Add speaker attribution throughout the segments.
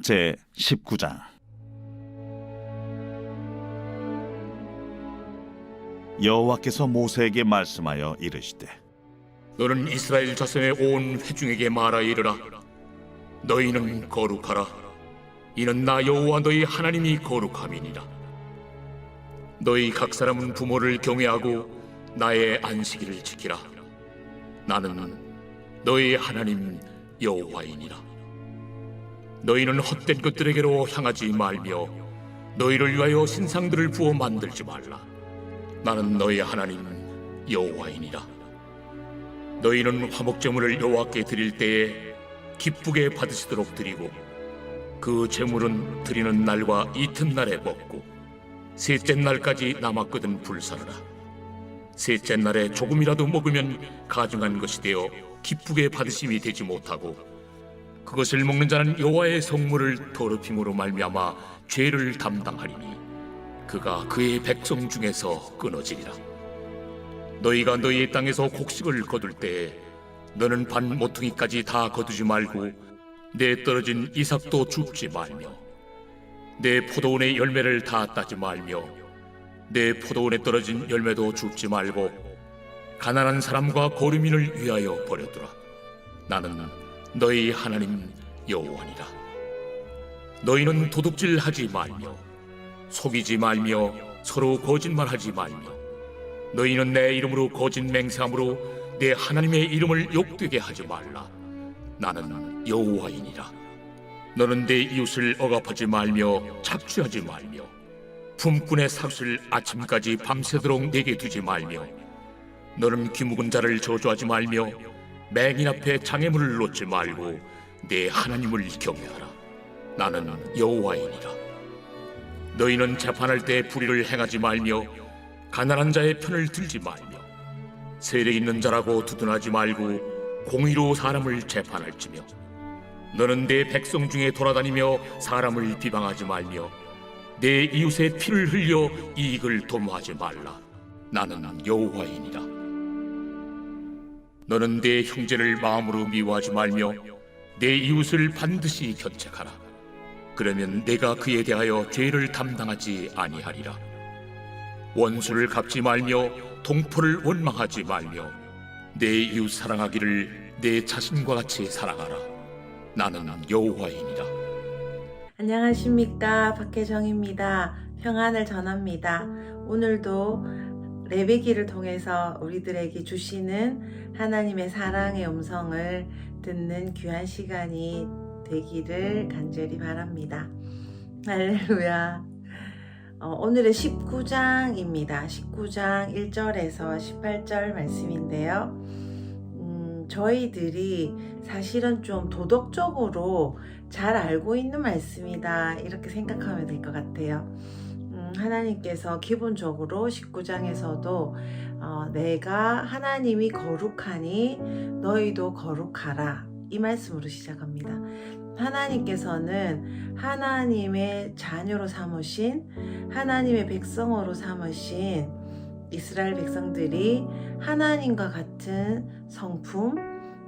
Speaker 1: 제 19장. 여호와께서 모세에게 말씀하여 이르시되,
Speaker 2: 너는 이스라엘 자손의 온 회중에게 말하 이르라. 너희는 거룩하라. 이는 나 여호와 너희 하나님이 거룩함이니라. 너희 각 사람은 부모를 경외하고 나의 안식일을 지키라. 나는 너희 하나님 여호와이니라. 너희는 헛된 것들에게로 향하지 말며 너희를 위하여 신상들을 부어 만들지 말라. 나는 너희 하나님 여호와이니라. 너희는 화목제물을 여호와께 드릴 때에 기쁘게 받으시도록 드리고, 그 제물은 드리는 날과 이튿날에 먹고 셋째 날까지 남았거든 불사르라. 셋째 날에 조금이라도 먹으면 가증한 것이 되어 기쁘게 받으심이 되지 못하고, 그것을 먹는 자는 여호와의 성물을 더럽힘으로 말미암아 죄를 담당하리니 그가 그의 백성 중에서 끊어지리라. 너희가 너희의 땅에서 곡식을 거둘 때에 너는 반 모퉁이까지 다 거두지 말고 내 떨어진 이삭도 줍지 말며 내 포도원의 열매를 다 따지 말며 내 포도원에 떨어진 열매도 줍지 말고 가난한 사람과 거류민을 위하여 버려두라. 나는 너희 하나님 여호와니라. 너희는 도둑질하지 말며 속이지 말며 서로 거짓말하지 말며 너희는 내 이름으로 거짓 맹세함으로 내 하나님의 이름을 욕되게 하지 말라. 나는 여호와이니라. 너는 내 이웃을 억압하지 말며 착취하지 말며 품꾼의 삭슬 아침까지 밤새도록 내게 두지 말며 너는 귀묵은 자를 저주하지 말며 맹인 앞에 장애물을 놓지 말고 내 하나님을 경외하라. 나는 여호와이니라. 너희는 재판할 때 불의를 행하지 말며 가난한 자의 편을 들지 말며 세력 있는 자라고 두둔하지 말고 공의로 사람을 재판할지며 너는 내 백성 중에 돌아다니며 사람을 비방하지 말며 내 이웃의 피를 흘려 이익을 도모하지 말라. 나는 여호와이니라. 너는 내 형제를 마음으로 미워하지 말며 내 이웃을 반드시 견책하라. 그러면 내가 그에 대하여 죄를 담당하지 아니하리라. 원수를 갚지 말며 동포를 원망하지 말며 내 이웃 사랑하기를 내 자신과 같이 사랑하라. 나는 여호와이니라.
Speaker 3: 안녕하십니까, 박혜정입니다. 평안을 전합니다. 오늘도 레위기를 통해서 우리들에게 주시는 하나님의 사랑의 음성을 듣는 귀한 시간이 되기를 간절히 바랍니다. 할렐루야. 오늘은 19장입니다. 19장 1절에서 18절 말씀인데요. 저희들이 사실은 좀 도덕적으로 잘 알고 있는 말씀이다, 이렇게 생각하면 될 것 같아요. 하나님께서 기본적으로 19장에서도 내가 하나님이 거룩하니 너희도 거룩하라, 이 말씀으로 시작합니다. 하나님께서는 하나님의 자녀로 삼으신, 하나님의 백성으로 삼으신 이스라엘 백성들이 하나님과 같은 성품,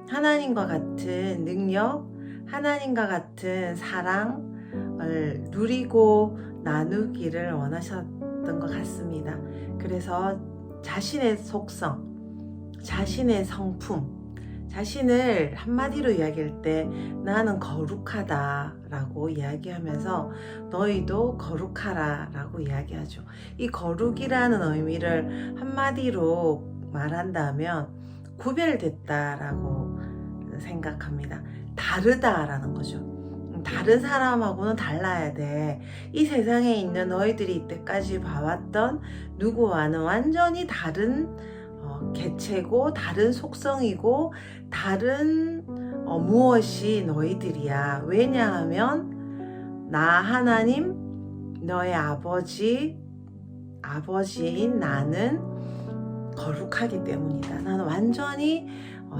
Speaker 3: 하나님과 같은 능력, 하나님과 같은 사랑을 누리고 나누기를 원하셨던 것 같습니다. 그래서 자신의 속성, 자신의 성품, 자신을 한마디로 이야기할 때 나는 거룩하다 라고 이야기하면서 너희도 거룩하라 라고 이야기하죠. 이 거룩이라는 의미를 한마디로 말한다면 구별됐다 라고 생각합니다. 다르다라는 거죠. 다른 사람하고는 달라야 돼. 이 세상에 있는 너희들이 이때까지 봐왔던 누구와는 완전히 다른 개체고 다른 속성이고 다른 무엇이 너희들이야. 왜냐하면 나 하나님, 너의 아버지인 나는 거룩하기 때문이다. 나는 완전히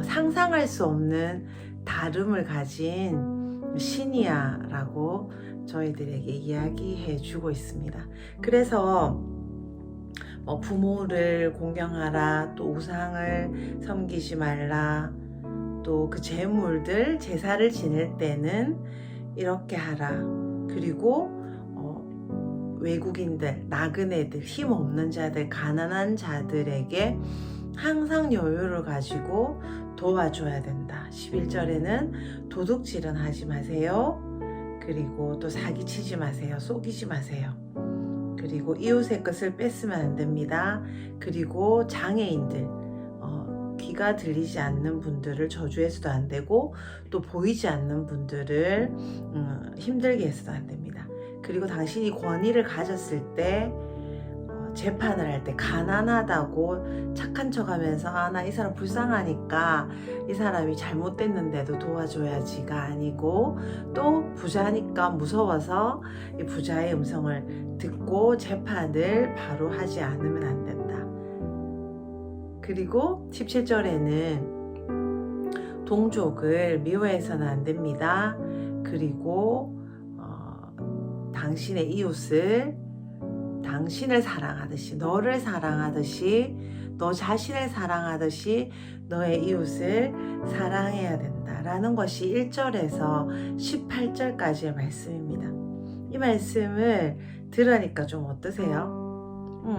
Speaker 3: 상상할 수 없는 다름을 가진 신이야 라고 저희들에게 이야기해 주고 있습니다. 그래서 부모를 공경하라, 또 우상을 섬기지 말라, 또 그 제물들, 제사를 지낼 때는 이렇게 하라. 그리고 외국인들, 나그네들, 힘없는 자들, 가난한 자들에게 항상 여유를 가지고 도와줘야 된다. 11절에는 도둑질은 하지 마세요. 그리고 또 사기치지 마세요. 속이지 마세요. 그리고 이웃의 것을 뺏으면 안 됩니다. 그리고 장애인들, 귀가 들리지 않는 분들을 저주해서도 안 되고 또 보이지 않는 분들을 힘들게 해서도 안 됩니다. 그리고 당신이 권위를 가졌을 때 재판을 할 때 가난하다고 착한 척하면서 나 이 사람 불쌍하니까 이 사람이 잘못됐는데도 도와줘야지가 아니고 또 부자니까 무서워서 이 부자의 음성을 듣고 재판을 바로 하지 않으면 안 된다. 그리고 17절에는 동족을 미워해서는 안 됩니다. 그리고 당신의 이웃을 당신을 사랑하듯이, 너를 사랑하듯이, 너 자신을 사랑하듯이 너의 이웃을 사랑해야 된다라는 것이 1절에서 18절까지의 말씀입니다. 이 말씀을 들으니까 좀 어떠세요?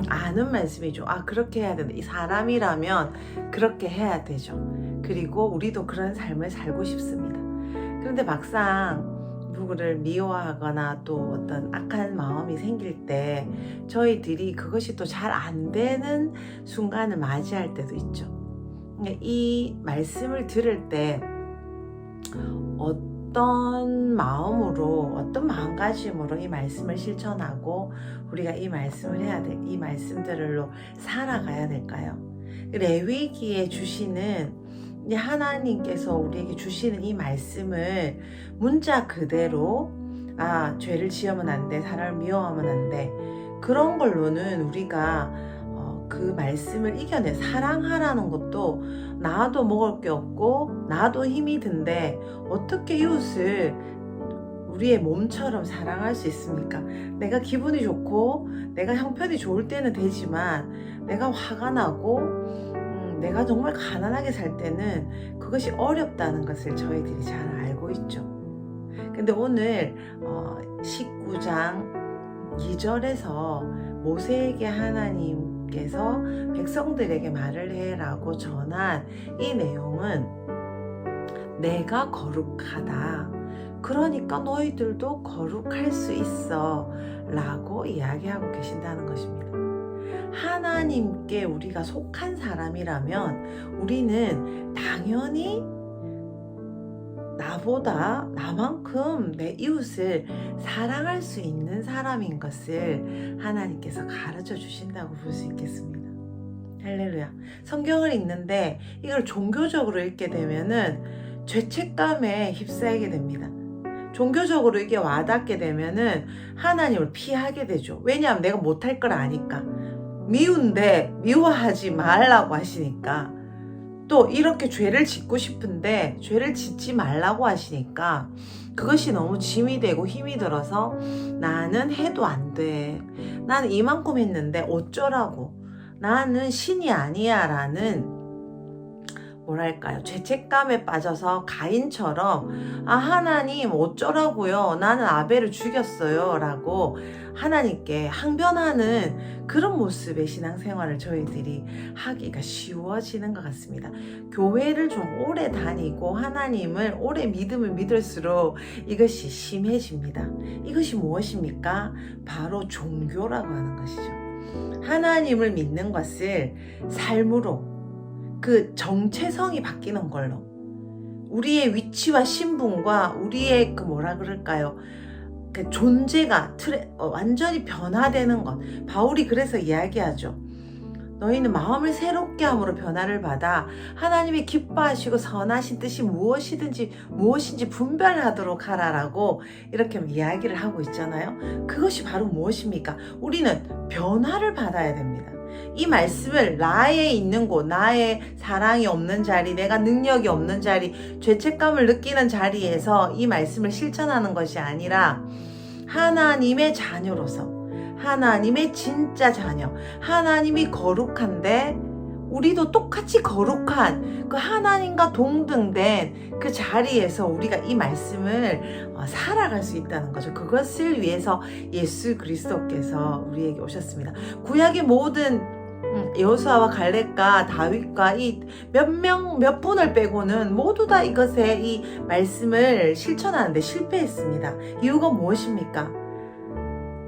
Speaker 3: 아는 말씀이죠. 그렇게 해야 된다. 이 사람이라면 그렇게 해야 되죠. 그리고 우리도 그런 삶을 살고 싶습니다. 그런데 막상 누구를 미워하거나 또 어떤 악한 마음이 생길 때 저희들이 그것이 또 잘 안 되는 순간을 맞이할 때도 있죠. 이 말씀을 들을 때 어떤 마음으로, 어떤 마음가짐으로 이 말씀을 실천하고 우리가 이 말씀을 해야 돼, 이 말씀들로 살아가야 될까요? 레위기에 주시는 하나님께서 우리에게 주시는 이 말씀을 문자 그대로 죄를 지으면 안 돼, 사람을 미워하면 안 돼, 그런 걸로는 우리가 그 말씀을 이겨내 사랑하라는 것도 나도 먹을 게 없고 나도 힘이 든데 어떻게 이웃을 우리의 몸처럼 사랑할 수 있습니까? 내가 기분이 좋고 내가 형편이 좋을 때는 되지만 내가 화가 나고 내가 정말 가난하게 살 때는 그것이 어렵다는 것을 저희들이 잘 알고 있죠. 근데 오늘 19장 2절에서 모세에게 하나님께서 백성들에게 말을 해라고 전한 이 내용은 내가 거룩하다, 그러니까 너희들도 거룩할 수 있어 라고 이야기하고 계신다는 것입니다. 하나님께 우리가 속한 사람이라면 우리는 당연히 나만큼 내 이웃을 사랑할 수 있는 사람인 것을 하나님께서 가르쳐 주신다고 볼 수 있겠습니다. 할렐루야. 성경을 읽는데 이걸 종교적으로 읽게 되면은 죄책감에 휩싸이게 됩니다. 종교적으로 이게 와닿게 되면은 하나님을 피하게 되죠. 왜냐하면 내가 못할 걸 아니까. 미운데 미워하지 말라고 하시니까, 또 이렇게 죄를 짓고 싶은데 죄를 짓지 말라고 하시니까 그것이 너무 짐이 되고 힘이 들어서 나는 해도 안 돼, 나는 이만큼 했는데 어쩌라고, 나는 신이 아니야 라는 뭐랄까요, 죄책감에 빠져서 가인처럼 하나님 어쩌라고요, 나는 아벨을 죽였어요 라고 하나님께 항변하는 그런 모습의 신앙생활을 저희들이 하기가 쉬워지는 것 같습니다. 교회를 좀 오래 다니고 하나님을 오래 믿음을 믿을수록 이것이 심해집니다. 이것이 무엇입니까? 바로 종교라고 하는 것이죠. 하나님을 믿는 것을 삶으로, 그 정체성이 바뀌는 걸로, 우리의 위치와 신분과 우리의 그 뭐라 그럴까요, 그 존재가 완전히 변화되는 것. 바울이 그래서 이야기하죠. 너희는 마음을 새롭게 함으로 변화를 받아 하나님이 기뻐하시고 선하신 뜻이 무엇인지 분별하도록 하라라고 이렇게 이야기를 하고 있잖아요. 그것이 바로 무엇입니까? 우리는 변화를 받아야 됩니다. 이 말씀을 나의 있는 곳, 나의 사랑이 없는 자리, 내가 능력이 없는 자리, 죄책감을 느끼는 자리에서 이 말씀을 실천하는 것이 아니라 하나님의 자녀로서, 하나님의 진짜 자녀, 하나님이 거룩한데 우리도 똑같이 거룩한 그 하나님과 동등된 그 자리에서 우리가 이 말씀을 살아갈 수 있다는 거죠. 그것을 위해서 예수 그리스도께서 우리에게 오셨습니다. 구약의 모든 여호수아와 갈렙과 다윗과 이 몇 분을 빼고는 모두 다 이것에 이 말씀을 실천하는데 실패했습니다. 이유가 무엇입니까?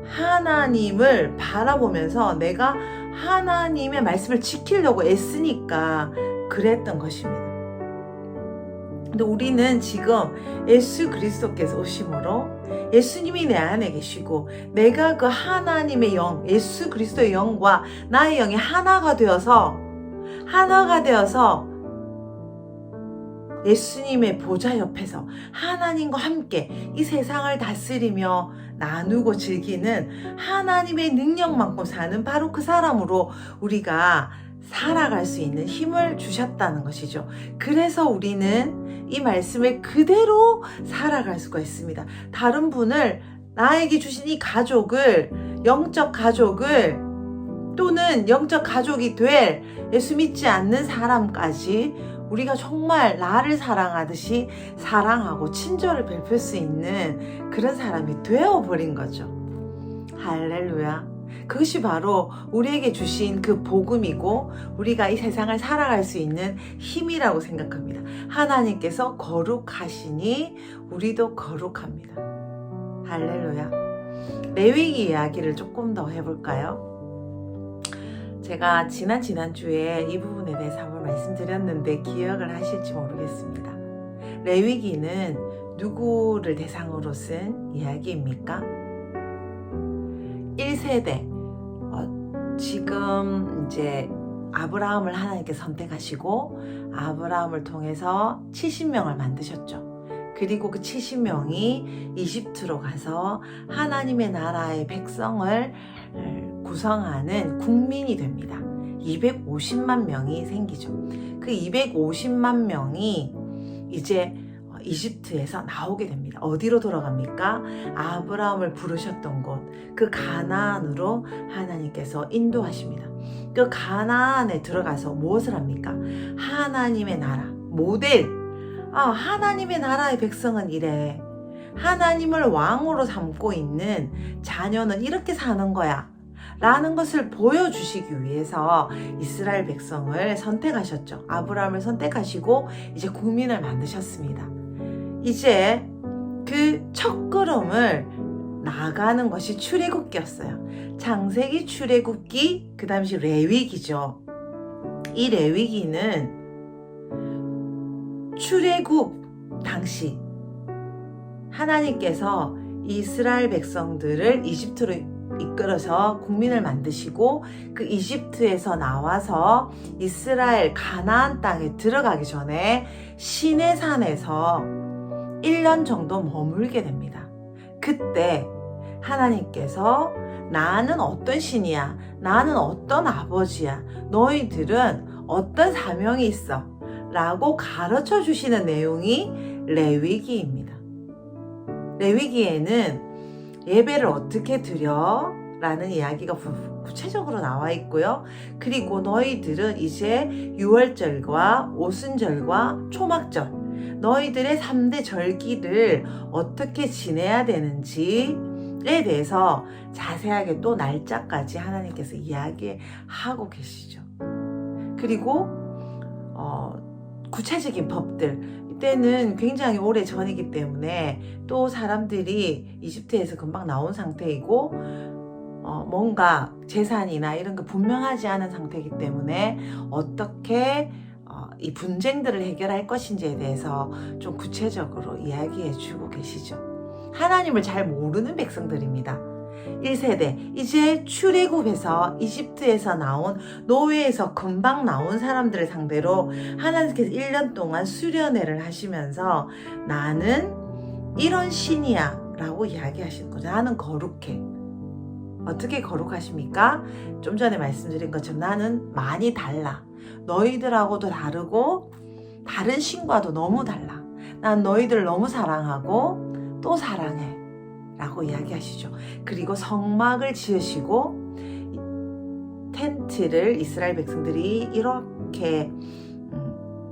Speaker 3: 하나님을 바라보면서 내가 하나님의 말씀을 지키려고 애쓰니까 그랬던 것입니다. 근데 우리는 지금 예수 그리스도께서 오심으로 예수님이 내 안에 계시고 내가 그 하나님의 영, 예수 그리스도의 영과 나의 영이 하나가 되어서 예수님의 보좌 옆에서 하나님과 함께 이 세상을 다스리며 나누고 즐기는 하나님의 능력만큼 사는 바로 그 사람으로 우리가 살아갈 수 있는 힘을 주셨다는 것이죠. 그래서 우리는 이 말씀을 그대로 살아갈 수가 있습니다. 다른 분을 나에게 주신 이 가족을, 영적 가족을 또는 영적 가족이 될 예수 믿지 않는 사람까지 우리가 정말 나를 사랑하듯이 사랑하고 친절을 베풀 수 있는 그런 사람이 되어버린 거죠. 할렐루야. 그것이 바로 우리에게 주신 그 복음이고 우리가 이 세상을 살아갈 수 있는 힘이라고 생각합니다. 하나님께서 거룩하시니 우리도 거룩합니다. 할렐루야. 레위기 이야기를 조금 더 해볼까요? 제가 지난주에 이 부분에 대해서 한번 말씀드렸는데 기억을 하실지 모르겠습니다. 레위기는 누구를 대상으로 쓴 이야기입니까? 1세대, 지금 이제 아브라함을 하나님께 선택하시고 아브라함을 통해서 70명을 만드셨죠. 그리고 그 70명이 이집트로 가서 하나님의 나라의 백성을 구성하는 국민이 됩니다. 250만 명이 생기죠. 그 250만 명이 이제 이집트에서 나오게 됩니다. 어디로 돌아갑니까? 아브라함을 부르셨던 곳, 그 가나안으로 하나님께서 인도하십니다. 그 가나안에 들어가서 무엇을 합니까? 하나님의 나라, 모델. 하나님의 나라의 백성은 이래. 하나님을 왕으로 삼고 있는 자녀는 이렇게 사는 거야. 라는 것을 보여주시기 위해서 이스라엘 백성을 선택하셨죠. 아브라함을 선택하시고 이제 국민을 만드셨습니다. 이제 그 첫걸음을 나가는 것이 출애굽기였어요. 창세기, 출애굽기, 그 당시 레위기죠. 이 레위기는 출애굽 당시 하나님께서 이스라엘 백성들을 이집트로 이끌어서 국민을 만드시고 그 이집트에서 나와서 이스라엘 가나안 땅에 들어가기 전에 시내산에서 1년 정도 머물게 됩니다. 그때 하나님께서 나는 어떤 신이야, 나는 어떤 아버지야, 너희들은 어떤 사명이 있어 라고 가르쳐 주시는 내용이 레위기입니다. 레위기에는 예배를 어떻게 드려? 라는 이야기가 구체적으로 나와 있고요. 그리고 너희들은 이제 유월절과 오순절과 초막절, 너희들의 3대 절기를 어떻게 지내야 되는지에 대해서 자세하게 또 날짜까지 하나님께서 이야기하고 계시죠. 그리고 구체적인 법들, 이때는 굉장히 오래 전이기 때문에 또 사람들이 이집트에서 금방 나온 상태이고 뭔가 재산이나 이런 거 분명하지 않은 상태이기 때문에 어떻게 이 분쟁들을 해결할 것인지에 대해서 좀 구체적으로 이야기해 주고 계시죠. 하나님을 잘 모르는 백성들입니다. 1세대, 이제 출애굽에서 이집트에서 나온 노예에서 금방 나온 사람들을 상대로 하나님께서 1년 동안 수련회를 하시면서 나는 이런 신이야 라고 이야기하시는 거죠. 나는 거룩해. 어떻게 거룩하십니까? 좀 전에 말씀드린 것처럼 나는 많이 달라. 너희들하고도 다르고 다른 신과도 너무 달라. 난 너희들을 너무 사랑하고 또 사랑해 라고 이야기하시죠. 그리고 성막을 지으시고 텐트를 이스라엘 백성들이 이렇게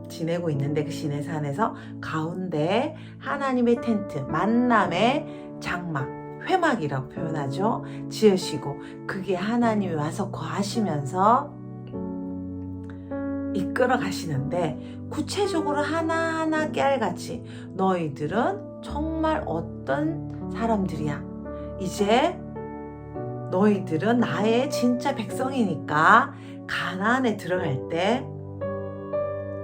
Speaker 3: 지내고 있는데 그 시내산에서 가운데 하나님의 텐트, 만남의 장막, 회막이라고 표현하죠. 지으시고 그게 하나님이 와서 거하시면서 이끌어 가시는데 구체적으로 하나하나 깨알같이 너희들은 정말 어떤 사람들이야. 이제 너희들은 나의 진짜 백성이니까 가나안에 들어갈 때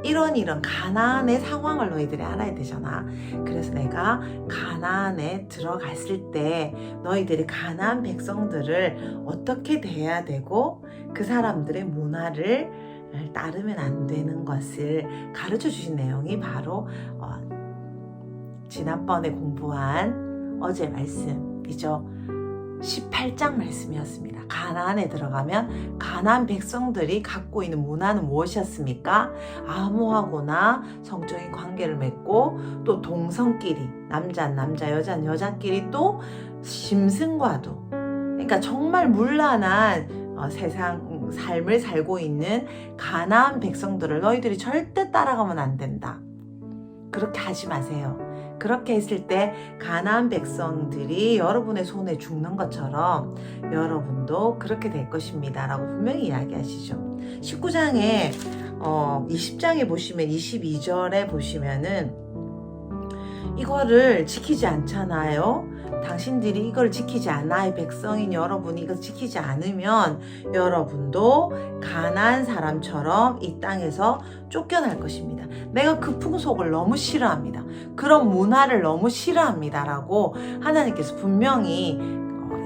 Speaker 3: 이런 가나안의 상황을 너희들이 알아야 되잖아. 그래서 내가 가나안에 들어갔을 때 너희들이 가나안 백성들을 어떻게 대해야 되고 그 사람들의 문화를 따르면 안 되는 것을 가르쳐 주신 내용이 바로 지난번에 공부한 어제 말씀이죠. 18장 말씀이었습니다. 가나안에 들어가면 가나안 백성들이 갖고 있는 문화는 무엇이었습니까? 암호하거나 성적인 관계를 맺고 또 동성끼리 남자는 남자, 여자는 여자끼리 또 짐승과도 그러니까 정말 문란한 세상 삶을 살고 있는 가나안 백성들을 너희들이 절대 따라가면 안 된다. 그렇게 하지 마세요. 그렇게 했을 때 가나안 백성들이 여러분의 손에 죽는 것처럼 여러분도 그렇게 될 것입니다 라고 분명히 이야기하시죠. 19장에 20장에 보시면 22절에 보시면은 이거를 지키지 않잖아요. 당신들이 이걸 지키지 않아 나의 백성인 여러분이 이걸 지키지 않으면 여러분도 가나안 사람처럼 이 땅에서 쫓겨날 것입니다. 내가 그 풍속을 너무 싫어합니다. 그런 문화를 너무 싫어합니다 라고 하나님께서 분명히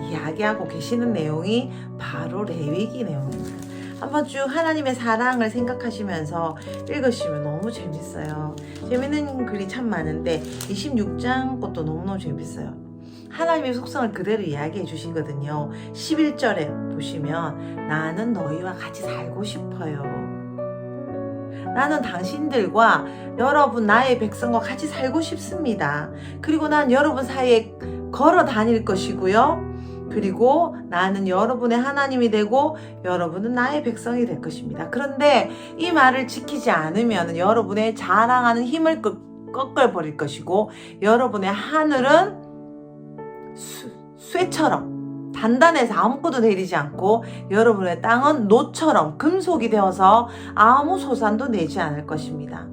Speaker 3: 이야기하고 계시는 내용이 바로 레위기 내용입니다. 한번 쭉 하나님의 사랑을 생각하시면서 읽으시면 너무 재밌어요. 재밌는 글이 참 많은데 26장 것도 너무너무 재밌어요. 하나님의 속성을 그대로 이야기해 주시거든요. 11절에 보시면 나는 너희와 같이 살고 싶어요. 나는 당신들과 여러분 나의 백성과 같이 살고 싶습니다. 그리고 난 여러분 사이에 걸어 다닐 것이고요. 그리고 나는 여러분의 하나님이 되고 여러분은 나의 백성이 될 것입니다. 그런데 이 말을 지키지 않으면 여러분의 자랑하는 힘을 꺾어버릴 것이고 여러분의 하늘은 쇠처럼 단단해서 아무것도 내리지 않고 여러분의 땅은 노처럼 금속이 되어서 아무 소산도 내지 않을 것입니다.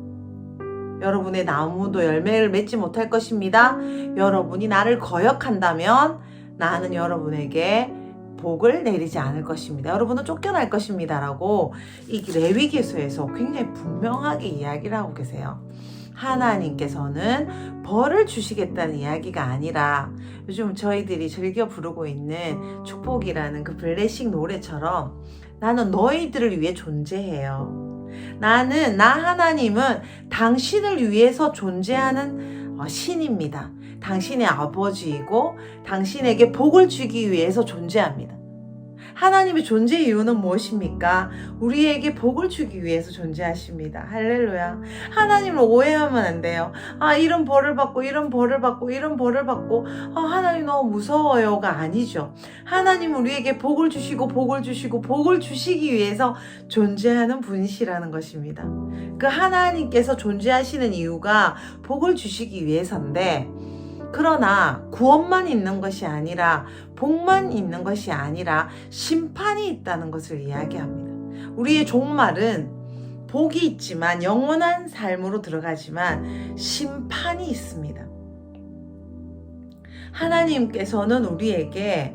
Speaker 3: 여러분의 나무도 열매를 맺지 못할 것입니다. 여러분이 나를 거역한다면 나는 여러분에게 복을 내리지 않을 것입니다. 여러분은 쫓겨날 것입니다 라고 이 레위기서에서 굉장히 분명하게 이야기를 하고 계세요. 하나님께서는 벌을 주시겠다는 이야기가 아니라 요즘 저희들이 즐겨 부르고 있는 축복이라는 그 블레싱 노래처럼 나는 너희들을 위해 존재해요. 나 하나님은 당신을 위해서 존재하는 신입니다. 당신의 아버지이고 당신에게 복을 주기 위해서 존재합니다. 하나님의 존재 이유는 무엇입니까? 우리에게 복을 주기 위해서 존재하십니다. 할렐루야. 하나님을 오해하면 안 돼요. 이런 벌을 받고 이런 벌을 받고 이런 벌을 받고 하나님 너무 무서워요가 아니죠. 하나님은 우리에게 복을 주시고 복을 주시고 복을 주시기 위해서 존재하는 분이시라는 것입니다. 그 하나님께서 존재하시는 이유가 복을 주시기 위해서인데 그러나 구원만 있는 것이 아니라 복만 있는 것이 아니라 심판이 있다는 것을 이야기합니다. 우리의 종말은 복이 있지만 영원한 삶으로 들어가지만 심판이 있습니다. 하나님께서는 우리에게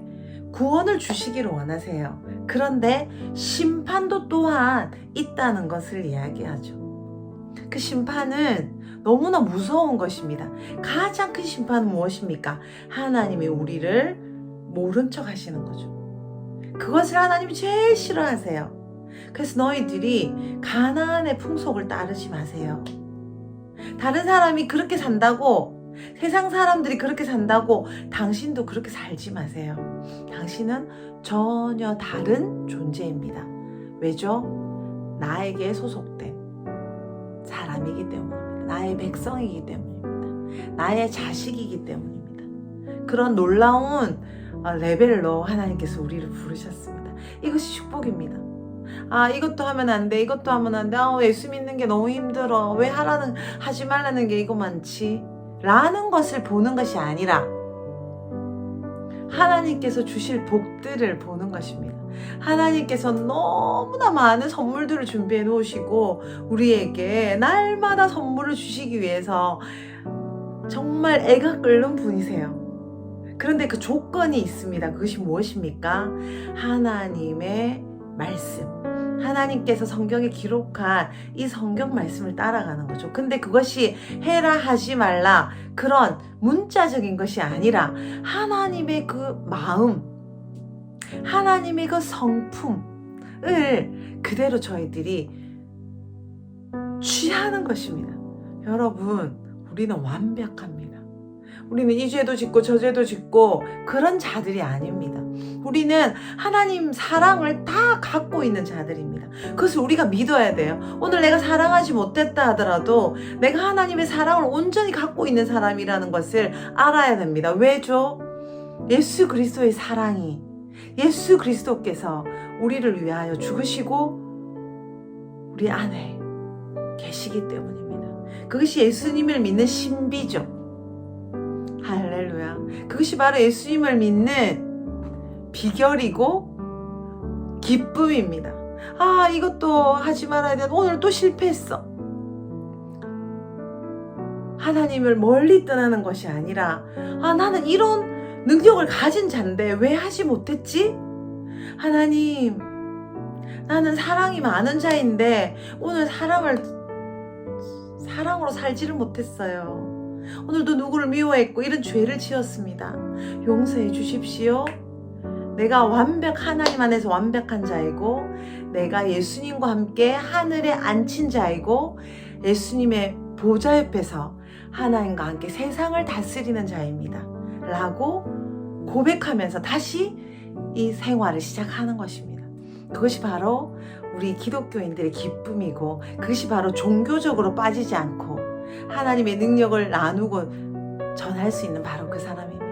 Speaker 3: 구원을 주시기를 원하세요. 그런데 심판도 또한 있다는 것을 이야기하죠. 그 심판은 너무나 무서운 것입니다. 가장 큰 심판은 무엇입니까? 하나님이 우리를 모른 척 하시는 거죠. 그것을 하나님이 제일 싫어하세요. 그래서 너희들이 가나안의 풍속을 따르지 마세요. 다른 사람이 그렇게 산다고 세상 사람들이 그렇게 산다고 당신도 그렇게 살지 마세요. 당신은 전혀 다른 존재입니다. 왜죠? 나에게 소속된 사람이기 때문입니다. 나의 백성이기 때문입니다. 나의 자식이기 때문입니다. 그런 놀라운 레벨로 하나님께서 우리를 부르셨습니다. 이것이 축복입니다. 아, 이것도 하면 안 돼, 이것도 하면 안 돼, 예수 믿는 게 너무 힘들어, 왜 하지 말라는 게 이거 많지? 라는 것을 보는 것이 아니라 하나님께서 주실 복들을 보는 것입니다. 하나님께서 너무나 많은 선물들을 준비해 놓으시고 우리에게 날마다 선물을 주시기 위해서 정말 애가 끓는 분이세요. 그런데 그 조건이 있습니다. 그것이 무엇입니까? 하나님의 말씀, 하나님께서 성경에 기록한 이 성경 말씀을 따라가는 거죠. 근데 그것이 해라 하지 말라 그런 문자적인 것이 아니라 하나님의 그 마음, 하나님의 그 성품을 그대로 저희들이 취하는 것입니다. 여러분, 우리는 완벽합니다. 우리는 이 죄도 짓고 저 죄도 짓고 그런 자들이 아닙니다. 우리는 하나님 사랑을 다 갖고 있는 자들입니다. 그것을 우리가 믿어야 돼요. 오늘 내가 사랑하지 못했다 하더라도 내가 하나님의 사랑을 온전히 갖고 있는 사람이라는 것을 알아야 됩니다. 왜죠? 예수 그리스도의 사랑이, 예수 그리스도께서 우리를 위하여 죽으시고 우리 안에 계시기 때문입니다. 그것이 예수님을 믿는 신비죠. 할렐루야. 그것이 바로 예수님을 믿는 비결이고 기쁨입니다. 아, 이것도 하지 말아야 돼. 오늘 또 실패했어. 하나님을 멀리 떠나는 것이 아니라, 아, 나는 이런 능력을 가진 자인데 왜 하지 못했지? 하나님, 나는 사랑이 많은 자인데 오늘 사랑으로 살지를 못했어요. 오늘도 누구를 미워했고 이런 죄를 지었습니다. 용서해 주십시오. 내가 하나님 안에서 완벽한 자이고 내가 예수님과 함께 하늘에 앉힌 자이고 예수님의 보좌 옆에서 하나님과 함께 세상을 다스리는 자입니다. 라고 고백하면서 다시 이 생활을 시작하는 것입니다. 그것이 바로 우리 기독교인들의 기쁨이고 그것이 바로 종교적으로 빠지지 않고 하나님의 능력을 나누고 전할 수 있는 바로 그 사람입니다.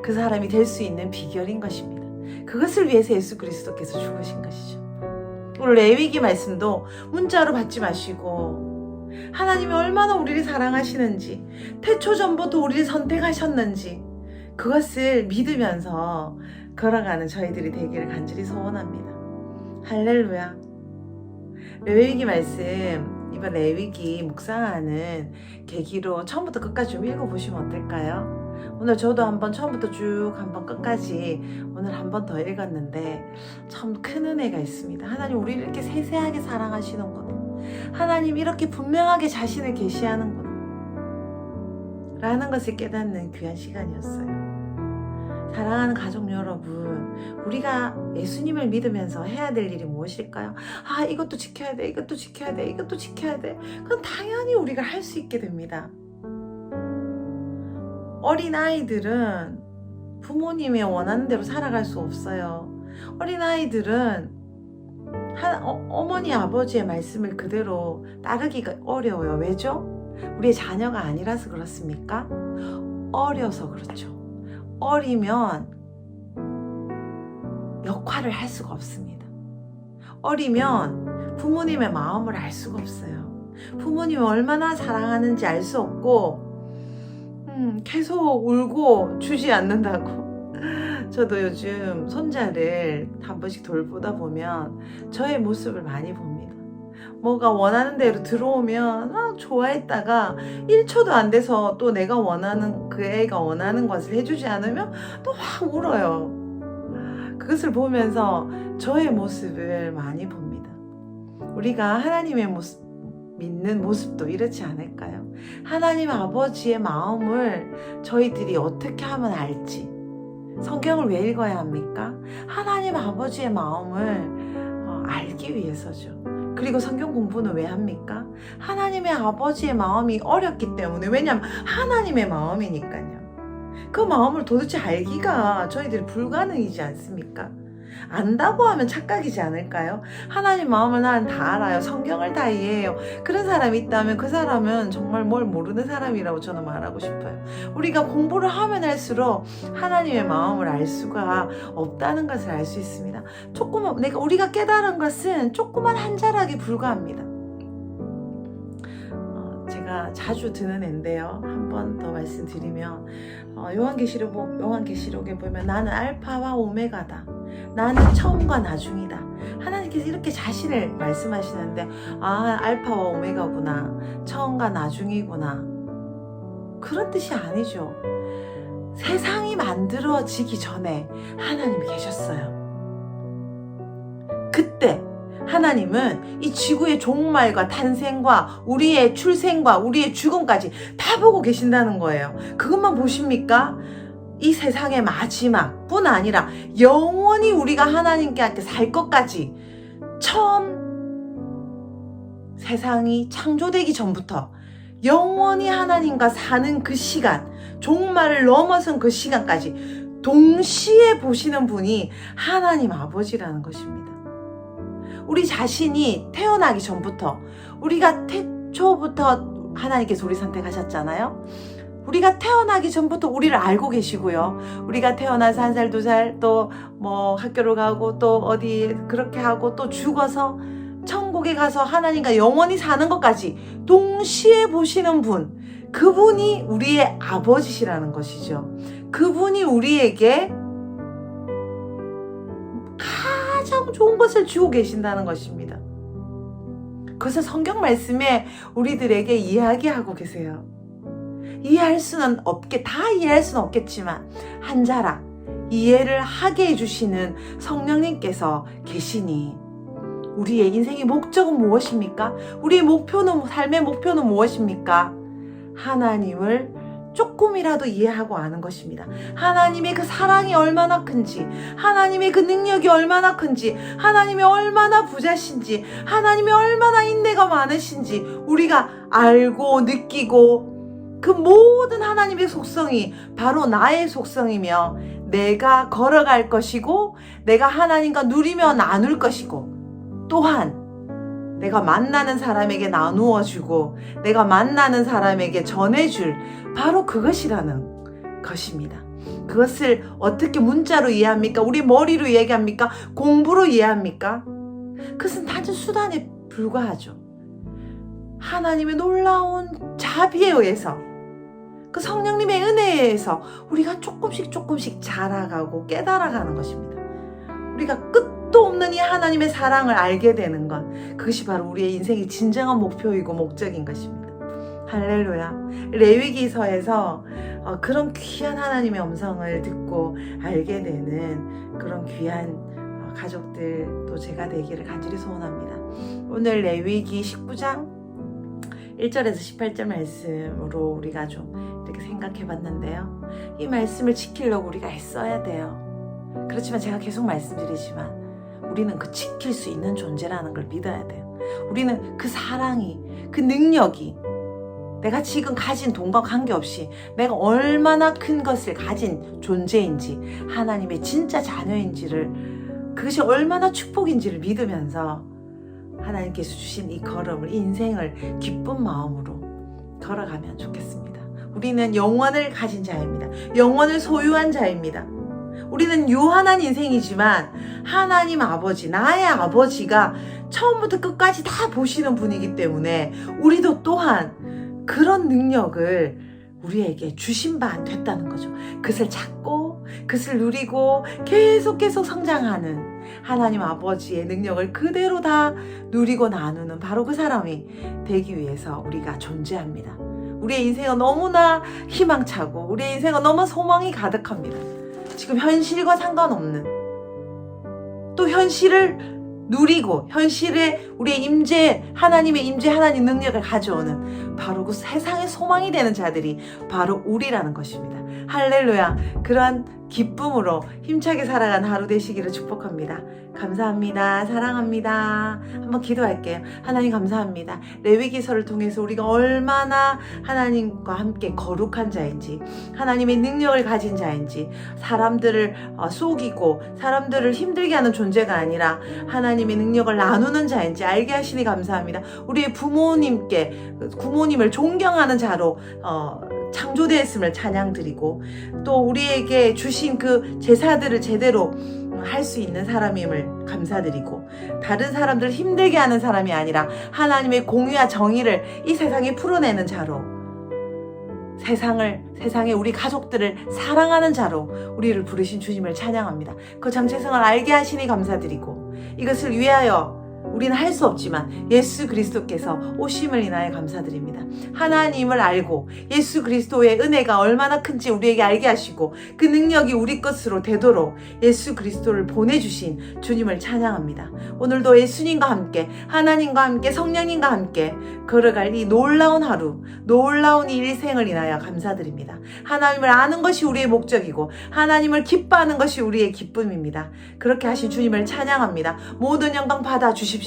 Speaker 3: 그 사람이 될 수 있는 비결인 것입니다. 그것을 위해서 예수 그리스도께서 죽으신 것이죠. 오늘 레위기 말씀도 문자로 받지 마시고 하나님이 얼마나 우리를 사랑하시는지 태초 전부터 우리를 선택하셨는지 그것을 믿으면서 걸어가는 저희들이 되기를 간절히 소원합니다. 할렐루야. 레위기 말씀, 이번 레위기 묵상하는 계기로 처음부터 끝까지 좀 읽어보시면 어떨까요? 오늘 저도 한번 처음부터 쭉 한번 끝까지 오늘 한 번 더 읽었는데 참 큰 은혜가 있습니다. 하나님 우리를 이렇게 세세하게 사랑하시는구나. 하나님 이렇게 분명하게 자신을 계시하는구나 라는 것을 깨닫는 귀한 시간이었어요. 사랑하는 가족 여러분, 우리가 예수님을 믿으면서 해야 될 일이 무엇일까요? 아, 이것도 지켜야 돼, 이것도 지켜야 돼, 이것도 지켜야 돼. 그럼 당연히 우리가 할 수 있게 됩니다. 어린아이들은 부모님의 원하는 대로 살아갈 수 없어요. 어린아이들은 어머니 아버지의 말씀을 그대로 따르기가 어려워요. 왜죠? 우리의 자녀가 아니라서 그렇습니까? 어려서 그렇죠. 어리면 역할을 할 수가 없습니다. 어리면 부모님의 마음을 알 수가 없어요. 부모님이 얼마나 사랑하는지 알 수 없고 계속 울고 주지 않는다고. 저도 요즘 손자를 한 번씩 돌보다 보면 저의 모습을 많이 봅니다. 뭐가 원하는 대로 들어오면 좋아했다가 1초도 안 돼서 또 내가 원하는 그 애가 원하는 것을 해주지 않으면 또 확 울어요. 그것을 보면서 저의 모습을 많이 봅니다. 우리가 하나님의 모습 믿는 모습도 이렇지 않을까요? 하나님 아버지의 마음을 저희들이 어떻게 하면 알지? 성경을 왜 읽어야 합니까? 하나님 아버지의 마음을 알기 위해서죠. 그리고 성경 공부는 왜 합니까? 하나님의 아버지의 마음이 어렵기 때문에. 왜냐하면 하나님의 마음이니까요. 그 마음을 도대체 알기가 저희들이 불가능이지 않습니까? 안다고 하면 착각이지 않을까요? 하나님 마음을 나는 다 알아요. 성경을 다 이해해요. 그런 사람이 있다면 그 사람은 정말 뭘 모르는 사람이라고 저는 말하고 싶어요. 우리가 공부를 하면 할수록 하나님의 마음을 알 수가 없다는 것을 알 수 있습니다. 우리가 깨달은 것은 조그만 한 자락에 불과합니다. 제가 자주 드는 앤데요. 한 번 더 말씀드리면 요한계시록에 보면 나는 알파와 오메가다. 나는 처음과 나중이다. 하나님께서 이렇게 자신을 말씀하시는데 알파와 오메가구나. 처음과 나중이구나. 그런 뜻이 아니죠. 세상이 만들어지기 전에 하나님이 계셨어요. 그때 하나님은 이 지구의 종말과 탄생과 우리의 출생과 우리의 죽음까지 다 보고 계신다는 거예요. 그것만 보십니까? 이 세상의 마지막뿐 아니라 영원히 우리가 하나님께 함께 살 것까지 처음 세상이 창조되기 전부터 영원히 하나님과 사는 그 시간, 종말을 넘어선 그 시간까지 동시에 보시는 분이 하나님 아버지라는 것입니다. 우리 자신이 태어나기 전부터, 우리가 태초부터 하나님께서 우리 선택하셨잖아요. 우리가 태어나기 전부터 우리를 알고 계시고요. 우리가 태어나서 1살, 2살 또 학교를 가고 또 어디 그렇게 하고 또 죽어서 천국에 가서 하나님과 영원히 사는 것까지 동시에 보시는 분, 그분이 우리의 아버지시라는 것이죠. 그분이 우리에게 가장 좋은 것을 주고 계신다는 것입니다. 그것을 성경 말씀에 우리들에게 이야기하고 계세요. 다 이해할 수는 없겠지만 한 자락 이해를 하게 해주시는 성령님께서 계시니 우리의 인생의 목적은 무엇입니까? 우리의 삶의 목표는 무엇입니까? 하나님을 조금이라도 이해하고 아는 것입니다. 하나님의 그 사랑이 얼마나 큰지, 하나님의 그 능력이 얼마나 큰지, 하나님이 얼마나 부자신지, 하나님이 얼마나 인내가 많으신지 우리가 알고 느끼고 그 모든 하나님의 속성이 바로 나의 속성이며 내가 걸어갈 것이고 내가 하나님과 누리며 나눌 것이고 또한 내가 만나는 사람에게 나누어 주고 내가 만나는 사람에게 전해줄 바로 그것이라는 것입니다. 그것을 어떻게 문자로 이해합니까? 우리 머리로 이해합니까? 공부로 이해합니까? 그것은 단지 수단에 불과하죠. 하나님의 놀라운 자비에 의해서 그 성령님의 은혜에 의해서 우리가 조금씩 자라가고 깨달아가는 것입니다. 우리가 끝도 없는 이 하나님의 사랑을 알게 되는 것, 그것이 바로 우리의 인생의 진정한 목표이고 목적인 것입니다. 할렐루야. 레위기서에서 그런 귀한 하나님의 음성을 듣고 알게 되는 그런 귀한 가족들도 제가 되기를 간절히 소원합니다. 오늘 레위기 19장 1절에서 18절 말씀으로 우리가 좀 이렇게 생각해 봤는데요. 이 말씀을 지키려고 우리가 애써야 돼요. 그렇지만 제가 계속 말씀드리지만 우리는 그 지킬 수 있는 존재라는 걸 믿어야 돼요. 우리는 그 사랑이, 그 능력이 내가 지금 가진 돈과 관계없이 내가 얼마나 큰 것을 가진 존재인지, 하나님의 진짜 자녀인지를, 그것이 얼마나 축복인지를 믿으면서 하나님께서 주신 이 걸음을, 이 인생을 기쁜 마음으로 걸어가면 좋겠습니다. 우리는 영원을 가진 자입니다. 영원을 소유한 자입니다. 우리는 유한한 인생이지만 하나님 아버지, 나의 아버지가 처음부터 끝까지 다 보시는 분이기 때문에 우리도 또한 그런 능력을 우리에게 주신 바 됐다는 거죠. 그것을 찾고 그것을 누리고 계속 성장하는 하나님 아버지의 능력을 그대로 다 누리고 나누는 바로 그 사람이 되기 위해서 우리가 존재합니다. 우리의 인생은 너무나 희망차고 우리의 인생은 너무 소망이 가득합니다. 지금 현실과 상관없는, 또 현실을 누리고 현실에 우리의 임재, 하나님의 임재, 하나님 능력을 가져오는 바로 그 세상의 소망이 되는 자들이 바로 우리라는 것입니다. 할렐루야. 그러한 기쁨으로 힘차게 살아가는 하루 되시기를 축복합니다. 감사합니다. 사랑합니다. 한번 기도할게요. 하나님 감사합니다. 레위기서를 통해서 우리가 얼마나 하나님과 함께 거룩한 자인지, 하나님의 능력을 가진 자인지, 사람들을 속이고 사람들을 힘들게 하는 존재가 아니라 하나님의 능력을 나누는 자인지 알게 하시니 감사합니다. 우리의 부모님을 존경하는 자로 창조되었음을 찬양드리고, 또 우리에게 주신 그 제사들을 제대로 할 수 있는 사람임을 감사드리고, 다른 사람들을 힘들게 하는 사람이 아니라 하나님의 공의와 정의를 이 세상에 풀어내는 자로, 세상에 우리 가족들을 사랑하는 자로 우리를 부르신 주님을 찬양합니다. 그 정체성을 알게 하시니 감사드리고, 이것을 위하여 우리는 할 수 없지만 예수 그리스도께서 오심을 인하여 감사드립니다. 하나님을 알고 예수 그리스도의 은혜가 얼마나 큰지 우리에게 알게 하시고, 그 능력이 우리 것으로 되도록 예수 그리스도를 보내주신 주님을 찬양합니다. 오늘도 예수님과 함께, 하나님과 함께, 성령님과 함께 걸어갈 이 놀라운 하루, 놀라운 이 일생을 인하여 감사드립니다. 하나님을 아는 것이 우리의 목적이고 하나님을 기뻐하는 것이 우리의 기쁨입니다. 그렇게 하신 주님을 찬양합니다. 모든 영광 받아 주십시오.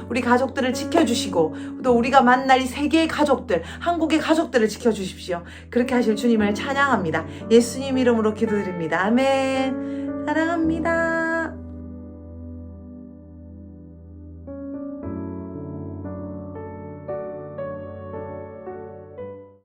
Speaker 3: 우리 가족들을 지켜주시고, 또 우리가 만날 이 세계의 가족들, 한국의 가족들을 지켜주십시오. 그렇게 하실 주님을 찬양합니다. 예수님 이름으로 기도드립니다. 아멘. 사랑합니다.